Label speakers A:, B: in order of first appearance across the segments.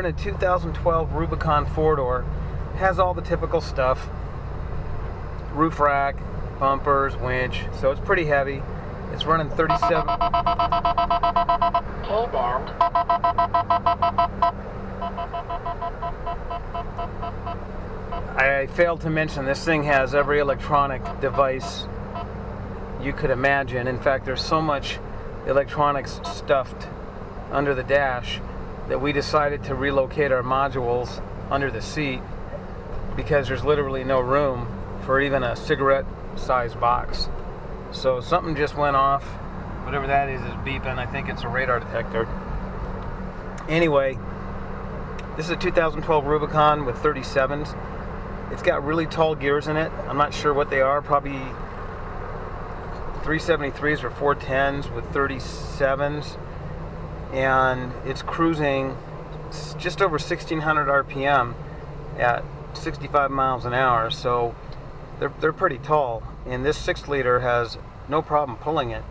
A: We're in a 2012 Rubicon 4-door. Has all the typical stuff. Roof rack, bumpers, winch. So it's pretty heavy. It's running 37.
B: K-band.
A: I failed to mention this thing has every electronic device you could imagine. In fact, there's so much electronics stuffed under the dash that we decided to relocate our modules under the seat because there's literally no room for even a cigarette-sized box. So something just went off. Whatever that is beeping. I think it's a radar detector. Anyway, this is a 2012 Rubicon with 37s. It's got really tall gears in it. I'm not sure what they are. Probably 373s or 410s with 37s. And it's cruising just over 1,600 RPM at 65 miles an hour. So they're pretty tall. And this 6-liter has no problem pulling it.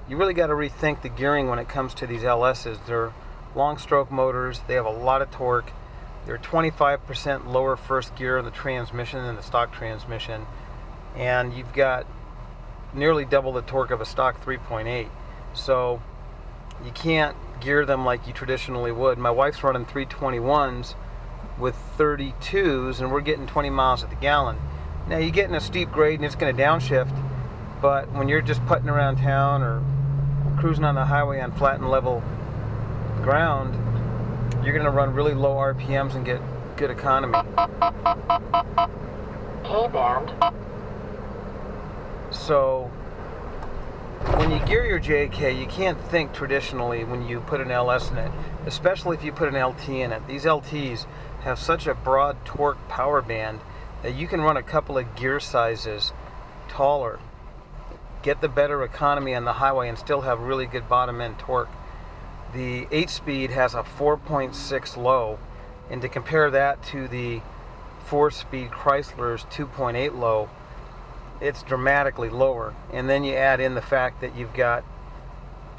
A: You really got to rethink the gearing when it comes to these LSs. They're long stroke motors. They have a lot of torque. They're 25% lower first gear in the transmission than the stock transmission. And you've got nearly double the torque of a stock 3.8. So you can't gear them like you traditionally would. My wife's running 321s with 32s, and we're getting 20 miles at the gallon. Now you get in a steep grade and it's going to downshift, but when you're just putting around town or cruising on the highway on flat and level ground, you're going to run really low RPMs and get good economy.
B: K-band.
A: So when you gear your JK, you can't think traditionally when you put an LS in it, especially if you put an LT in it. These LTs have such a broad torque power band that you can run a couple of gear sizes taller, get the better economy on the highway, and still have really good bottom end torque. The 8-speed has a 4.6 low, and to compare that to the 4-speed Chrysler's 2.8 low, it's dramatically lower. And then you add in the fact that you've got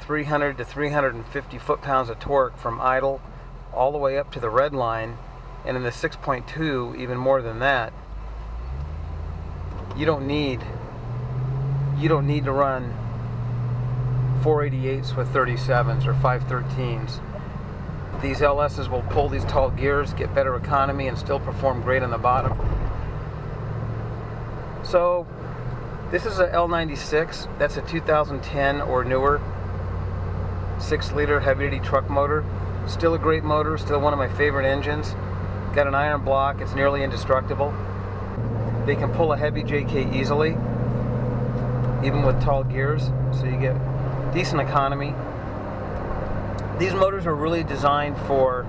A: 300 to 350 foot-pounds of torque from idle all the way up to the red line, and in the 6.2 even more than that. You don't need to run 488s with 37s or 513s. These LSs will pull these tall gears, get better economy, and still perform great on the bottom. So this is a L96. That's a 2010 or newer 6-liter heavy-duty truck motor. Still a great motor, still one of my favorite engines. Got an iron block, it's nearly indestructible. They can pull a heavy JK easily, even with tall gears, so you get decent economy. These motors are really designed for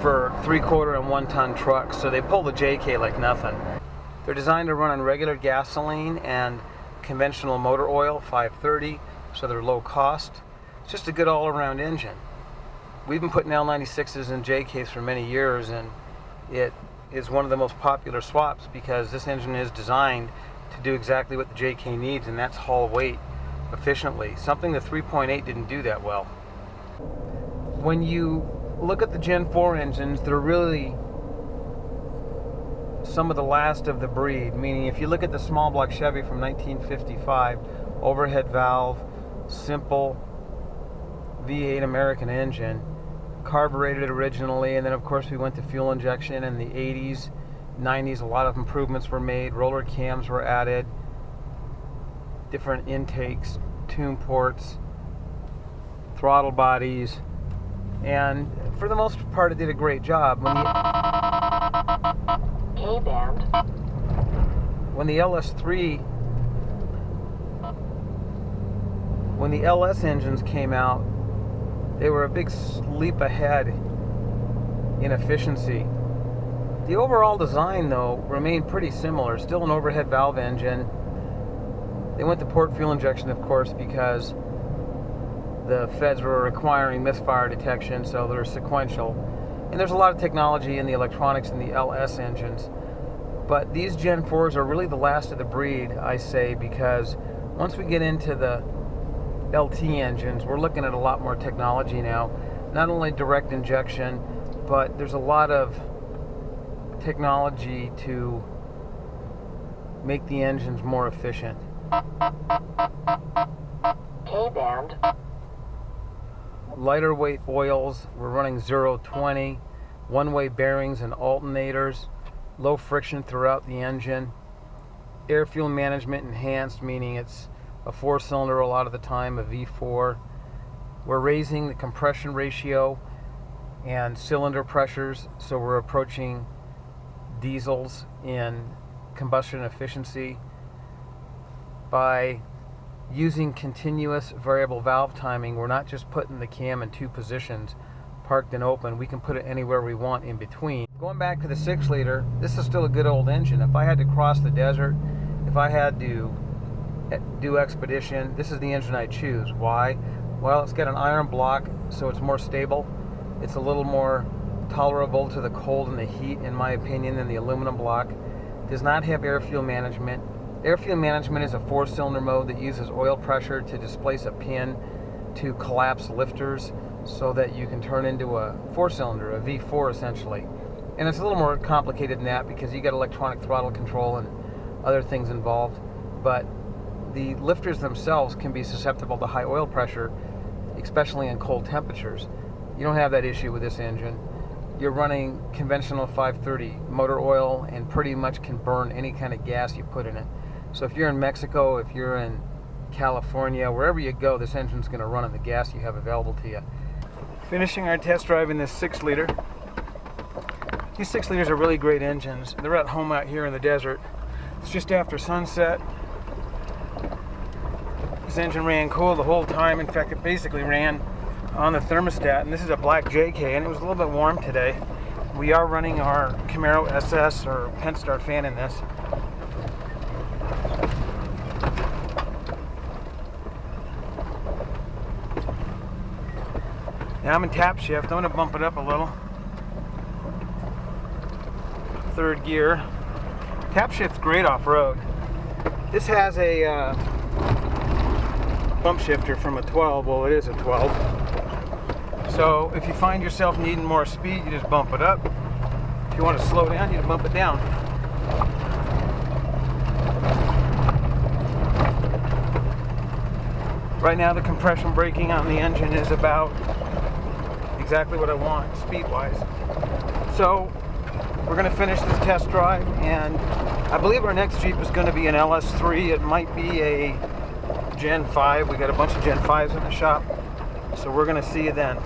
A: 3/4 and 1-ton trucks, so they pull the JK like nothing. They're designed to run on regular gasoline and conventional motor oil, 530, so they're low cost. It's just a good all-around engine. We've been putting L96s in JKs for many years, and it is one of the most popular swaps because this engine is designed to do exactly what the JK needs, and that's haul weight efficiently. Something the 3.8 didn't do that well. When you look at the Gen 4 engines, they're really some of the last of the breed, meaning if you look at the small block Chevy from 1955, overhead valve, simple V8 American engine, carbureted originally, and then of course we went to fuel injection in the 80s, 90s. A lot of improvements were made. Roller cams were added, different intakes, tune ports, throttle bodies, and for the most part it did a great job.
B: K-band.
A: When the LS engines came out, they were a big leap ahead in efficiency. The overall design, though, remained pretty similar. Still an overhead valve engine. They went to port fuel injection, of course, because the feds were requiring misfire detection, so they're sequential. And there's a lot of technology in the electronics in the LS engines. But these Gen 4s are really the last of the breed, I say, because once we get into the LT engines, we're looking at a lot more technology now. not only direct injection, but there's a lot of technology to make the engines more efficient.
B: K-band.
A: Lighter weight oils, we're running 0-20, one-way bearings and alternators, low friction throughout the engine. Air fuel management enhanced, meaning it's a 4-cylinder a lot of the time, a V4. We're raising the compression ratio and cylinder pressures, so we're approaching diesels in combustion efficiency. By using continuous variable valve timing, we're not just putting the cam in 2 positions, parked and open. We can put it anywhere we want in between. Going back to the 6-liter, this is still a good old engine. If I had to cross the desert, if I had to do expedition, this is the engine I choose. Why? Well, it's got an iron block, so it's more stable. It's a little more tolerable to the cold and the heat, in my opinion, than the aluminum block. It does not have air fuel management. Air fuel management is a 4-cylinder mode that uses oil pressure to displace a pin to collapse lifters so that you can turn into a 4-cylinder, a V4 essentially. And it's a little more complicated than that because you got electronic throttle control and other things involved. But the lifters themselves can be susceptible to high oil pressure, especially in cold temperatures. You don't have that issue with this engine. You're running conventional 530 motor oil and pretty much can burn any kind of gas you put in it. So if you're in Mexico, if you're in California, wherever you go, this engine's going to run on the gas you have available to you. Finishing our test drive in this 6-liter. These 6-liters are really great engines. They're at home out here in the desert. It's just after sunset. This engine ran cool the whole time. In fact, it basically ran on the thermostat. And this is a black JK, and it was a little bit warm today. We are running our Camaro SS or Pentastar fan in this. Now I'm in tap shift. I'm going to bump it up a little. 3rd gear. Tap shift's great off-road. This has a bump shifter from a 12. Well, it is a 12. So if you find yourself needing more speed, you just bump it up. If you want to slow down, you just bump it down. Right now the compression braking on the engine is about exactly what I want speed-wise. So we're going to finish this test drive, and I believe our next Jeep is going to be an LS3. It might be a Gen 5. We got a bunch of Gen 5s in the shop, so we're going to see you then.